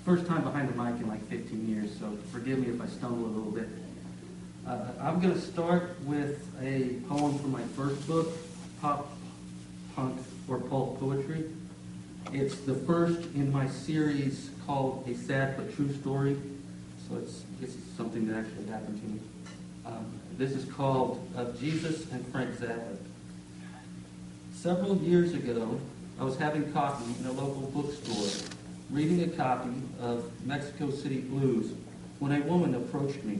First time behind the mic in like 15 years, so forgive me if I stumble a little bit. I'm going to start with a poem from my first book, Pop, Punk, or Pulp Poetry. It's the first in my series called A Sad But True Story, so it's something that actually happened to me. This is called Of Jesus and Frank Zappa. Several years ago, I was having coffee in a local bookstore, reading a copy of Mexico City Blues, when a woman approached me.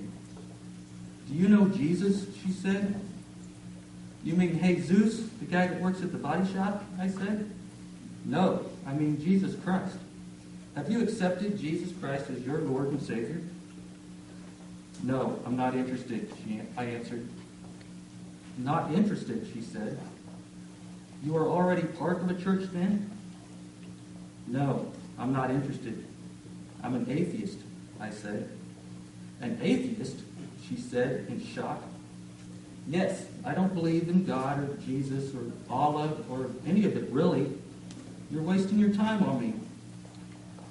"Do you know Jesus?" she said. "You mean Jesus, the guy that works at the body shop?" I said. "No, I mean Jesus Christ. Have you accepted Jesus Christ as your Lord and Savior?" "No, I'm not interested," I answered. "Not interested," she said. "You are already part of a church then?" "No, I'm not interested. I'm an atheist," I said. "An atheist?" she said in shock. "Yes, I don't believe in God or Jesus or Allah or any of it, really. You're wasting your time on me."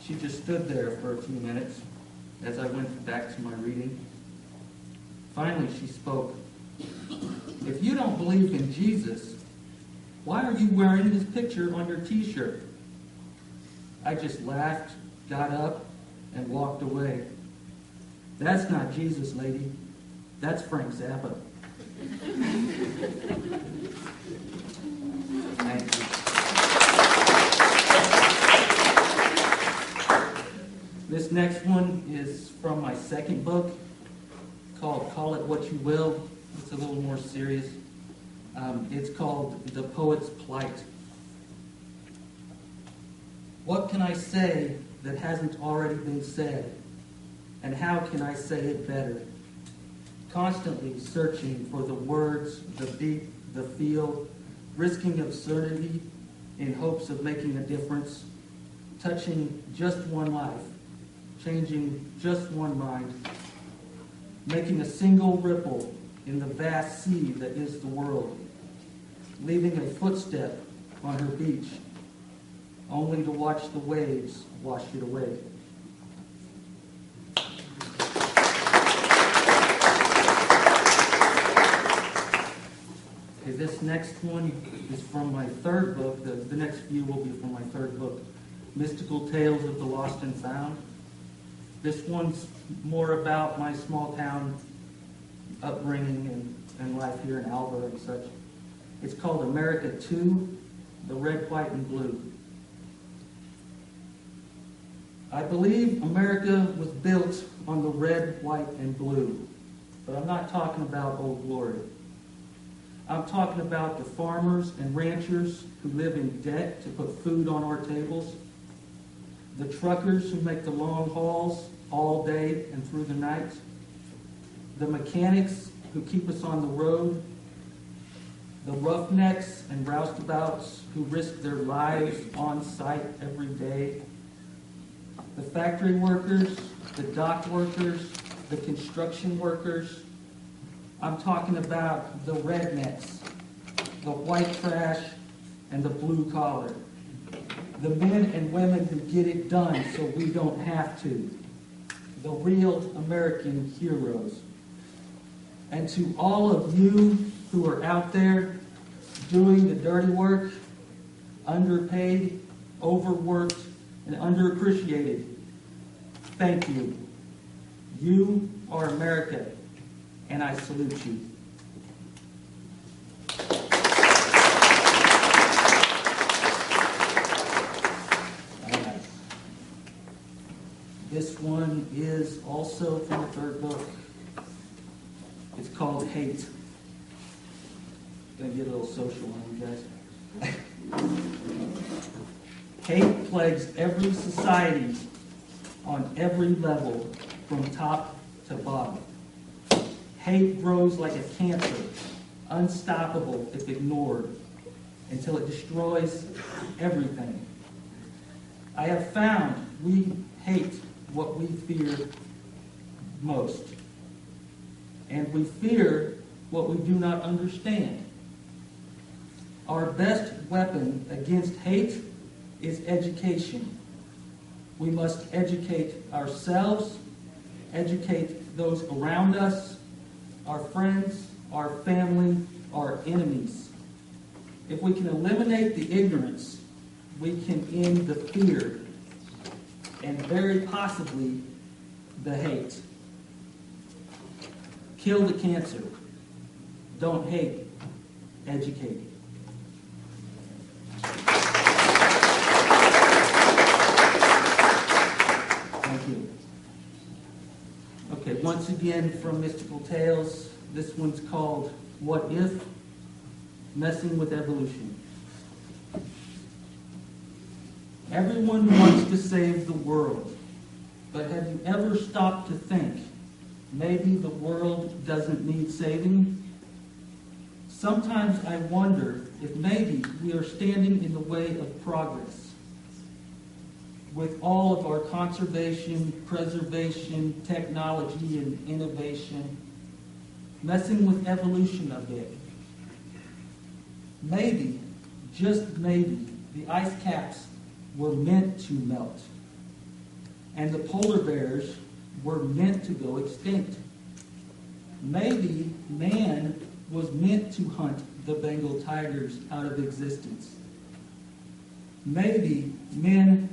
She just stood there for a few minutes as I went back to my reading. Finally, she spoke. "If you don't believe in Jesus, why are you wearing his picture on your t-shirt?" I just laughed, got up, and walked away. "That's not Jesus, lady. That's Frank Zappa." Thank you. This next one is from my second book called Call It What You Will. It's a little more serious. It's called The Poet's Plight. What can I say that hasn't already been said? And how can I say it better? Constantly searching for the words, the beat, the feel, risking absurdity in hopes of making a difference, touching just one life, changing just one mind, making a single ripple in the vast sea that is the world, leaving a footstep on her beach, only to watch the waves wash it away. Okay, this next one is from my third book. The next few will be from my third book, Mystical Tales of the Lost and Found. This one's more about my small town upbringing and life here in Alva and such. It's called America 2, the Red, White, and Blue. I believe America was built on the red, white, and blue. But I'm not talking about Old Glory. I'm talking about the farmers and ranchers who live in debt to put food on our tables, the truckers who make the long hauls all day and through the night, the mechanics who keep us on the road, the roughnecks and roustabouts who risk their lives on site every day, the factory workers, the dock workers, the construction workers. I'm talking about the rednecks, the white trash, and the blue collar. The men and women who get it done so we don't have to. The real American heroes. And to all of you who are out there doing the dirty work, underpaid, overworked, and underappreciated, thank you. You are America, and I salute you. This one is also from the third book. It's called Hate. Gonna get a little social on you guys. Hate plagues every society on every level, from top to bottom. Hate grows like a cancer, unstoppable if ignored, until it destroys everything. I have found we hate what we fear most. And we fear what we do not understand. Our best weapon against hate is education. We must educate ourselves, educate those around us, our friends, our family, our enemies. If we can eliminate the ignorance, we can end the fear and very possibly the hate. Kill the cancer. Don't hate. Educate. Thank you. Okay, once again from Mystical Tales, this one's called What If? Messing with Evolution. Everyone wants to save the world, but have you ever stopped to think, maybe the world doesn't need saving? Sometimes I wonder if maybe we are standing in the way of progress. With all of our conservation, preservation, technology, and innovation, messing with evolution a bit. Maybe, just maybe, the ice caps were meant to melt, and the polar bears were meant to go extinct. Maybe man was meant to hunt the Bengal tigers out of existence. Maybe man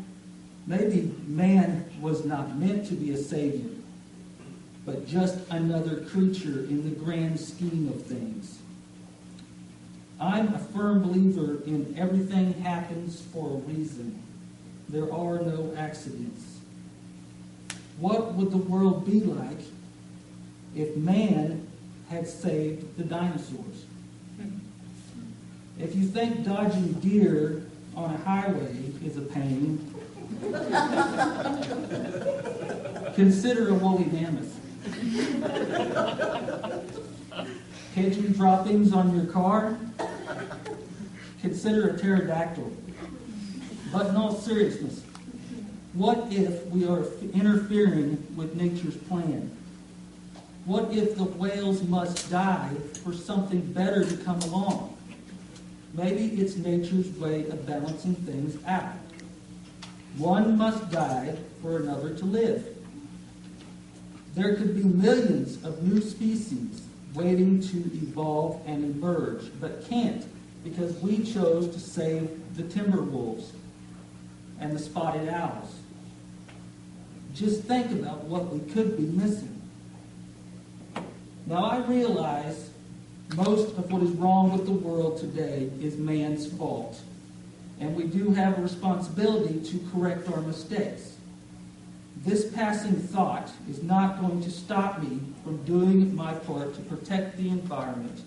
was not meant to be a savior, but just another creature in the grand scheme of things. I'm a firm believer in everything happens for a reason. There are no accidents. What would the world be like if man had saved the dinosaurs? If you think dodging deer on a highway is a pain, consider a woolly mammoth. Pigeon droppings on your car? Consider a pterodactyl. But in all seriousness, what if we are interfering with nature's plan? What if the whales must die for something better to come along? Maybe it's nature's way of balancing things out. One must die for another to live. There could be millions of new species waiting to evolve and emerge, but can't because we chose to save the timber wolves and the spotted owls. Just think about what we could be missing. Now I realize most of what is wrong with the world today is man's fault, and we do have a responsibility to correct our mistakes. This passing thought is not going to stop me from doing my part to protect the environment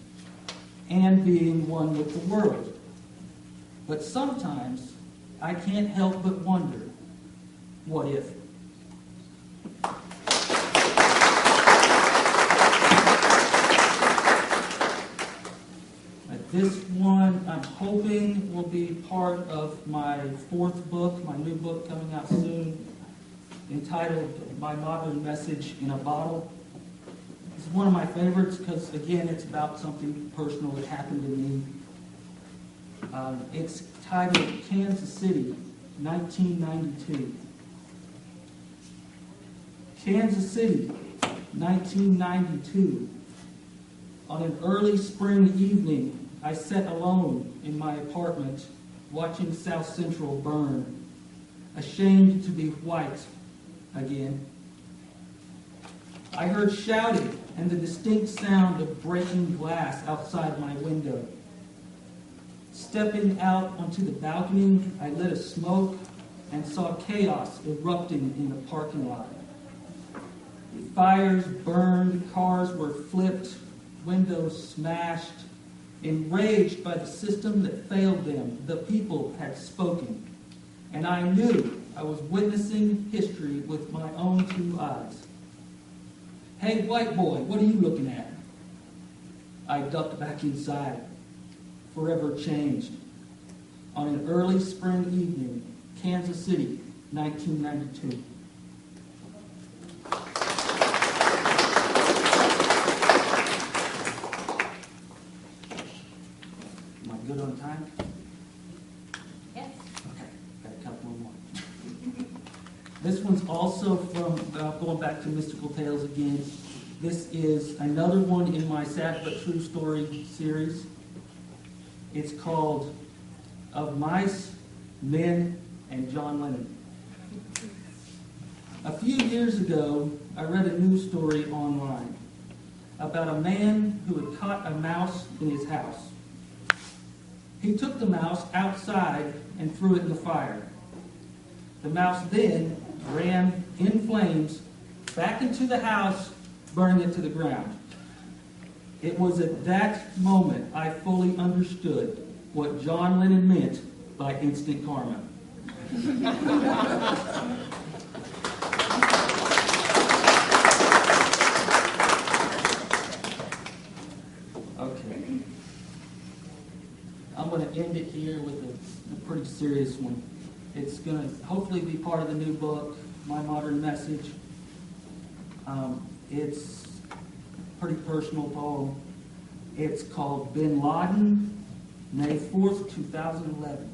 and being one with the world. But sometimes I can't help but wonder, what if? This one, I'm hoping, will be part of my fourth book, my new book coming out soon, entitled My Modern Message in a Bottle. This is one of my favorites because, again, it's about something personal that happened to me. It's titled Kansas City, 1992. Kansas City, 1992. On an early spring evening, I sat alone in my apartment watching South Central burn, ashamed to be white again. I heard shouting and the distinct sound of breaking glass outside my window. Stepping out onto the balcony, I lit a smoke and saw chaos erupting in the parking lot. Fires burned, cars were flipped, windows smashed. Enraged by the system that failed them, the people had spoken. And I knew I was witnessing history with my own two eyes. "Hey, white boy, what are you looking at?" I ducked back inside, forever changed. On an early spring evening, Kansas City, 1992. Good on time? Yes. Okay, got a couple more. This one's also from, going back to Mystical Tales again. This is another one in my Sad But True Story series. It's called Of Mice, Men, and John Lennon. A few years ago, I read a news story online about a man who had caught a mouse in his house. He took the mouse outside and threw it in the fire. The mouse then ran in flames back into the house, burning it to the ground. It was at that moment I fully understood what John Lennon meant by instant karma. Okay. I'm going to end it here with a pretty serious one. It's going to hopefully be part of the new book, My Modern Message. It's a pretty personal poem. It's called Bin Laden, May 4th, 2011.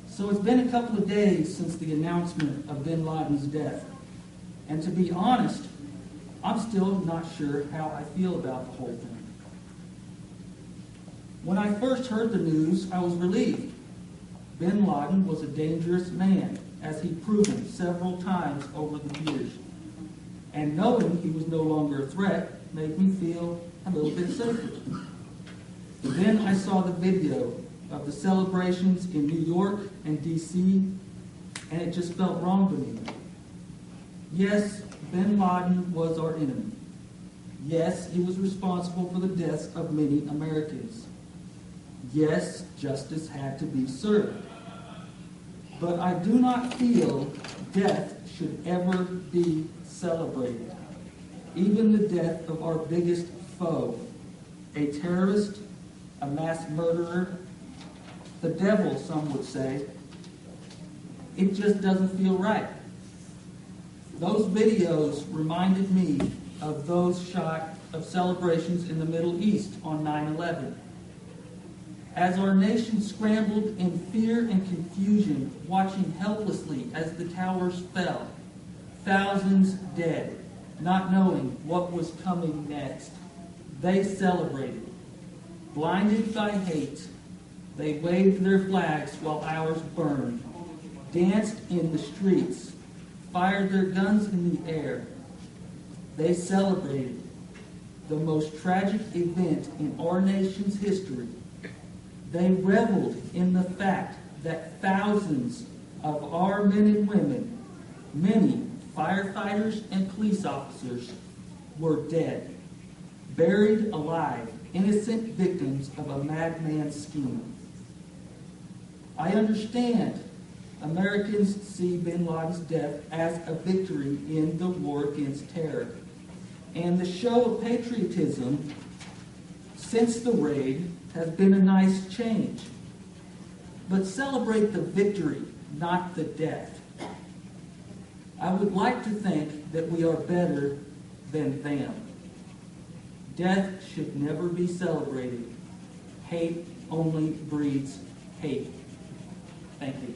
So it's been a couple of days since the announcement of Bin Laden's death. And to be honest, I'm still not sure how I feel about the whole thing. When I first heard the news, I was relieved. Bin Laden was a dangerous man, as he'd proven several times over the years. And knowing he was no longer a threat made me feel a little bit safer. Then I saw the video of the celebrations in New York and D.C., and it just felt wrong to me. Yes, Bin Laden was our enemy. Yes, he was responsible for the deaths of many Americans. Yes, justice had to be served. But I do not feel death should ever be celebrated. Even the death of our biggest foe, a terrorist, a mass murderer, the devil, some would say. It just doesn't feel right. Those videos reminded me of those shot of celebrations in the Middle East on 9/11. As our nation scrambled in fear and confusion, watching helplessly as the towers fell, thousands dead, not knowing what was coming next, they celebrated. Blinded by hate, they waved their flags while ours burned, danced in the streets, fired their guns in the air. They celebrated the most tragic event in our nation's history. They reveled in the fact that thousands of our men and women, many firefighters and police officers, were dead, buried alive, innocent victims of a madman's scheme. I understand Americans see Bin Laden's death as a victory in the war against terror. And the show of patriotism since the raid has been a nice change. But celebrate the victory, not the death. I would like to think that we are better than them. Death should never be celebrated. Hate only breeds hate. Thank you.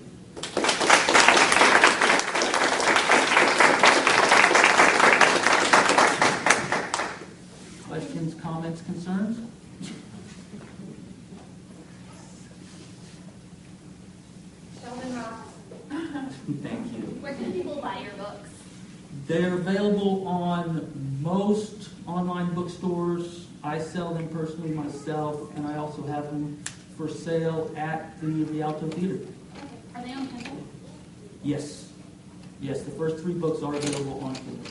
Questions, comments, concerns? Sheldon rocks. Thank you. Where can people buy your books? They're available on most online bookstores. I sell them personally myself, and I also have them for sale at the Rialto Theater. Okay. Are they on Kindle? Yes. Yes, the first 3 books are available on Kindle.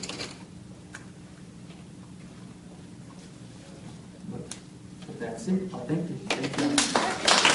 But that's it. Thank you. Thank you.